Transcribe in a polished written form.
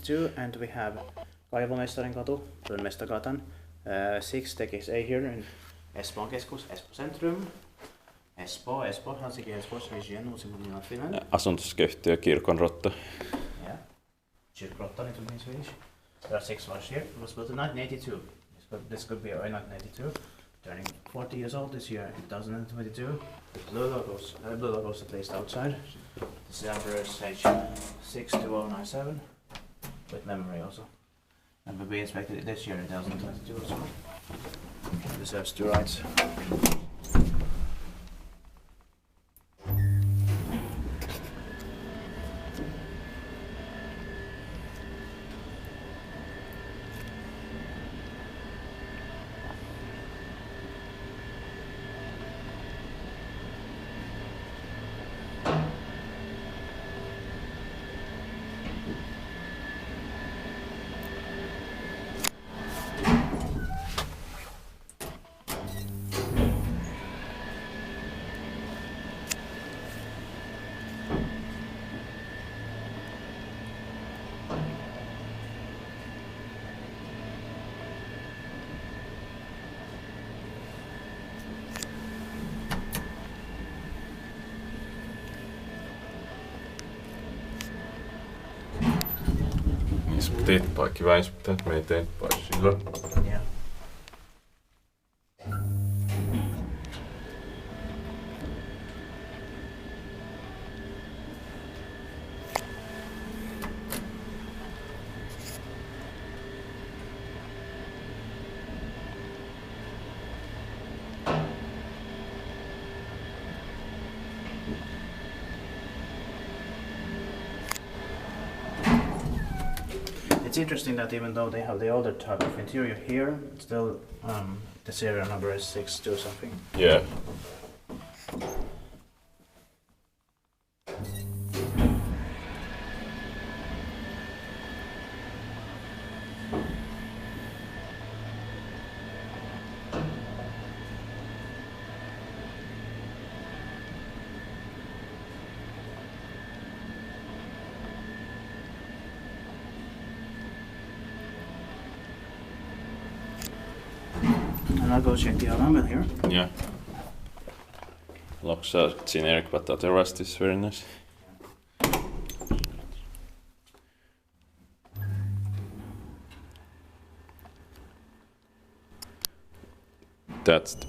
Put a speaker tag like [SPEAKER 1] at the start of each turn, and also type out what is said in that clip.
[SPEAKER 1] 1992, and we have Kaivomestarinkatu, Mestagatan, 6 tekis A here in Espoon keskus, Espoo centrum. Espoo, Helsinki, Espoo's region, in Finland.
[SPEAKER 2] Asuntoskeittiö Kirkonrotta.
[SPEAKER 1] Yeah, Kyrkrotta it would be in Swedish. There are 6 ones here. It was built in 1982. This could be 1992. Turning 40 years old this year, 2022. The blue logos at least outside. This is average 62097 with memory also. And will be inspected this year in 2022 as well. Deserves 2 rides.
[SPEAKER 2] Tippaa, kiva inspektää, että me ei tippaa silloin.
[SPEAKER 1] Yeah. It's interesting that even though they have the older type of interior here, still the serial number is 62 something.
[SPEAKER 2] Yeah.
[SPEAKER 1] And I'll go check the alarm here.
[SPEAKER 2] Yeah. Looks generic, but the rest is very nice. That's the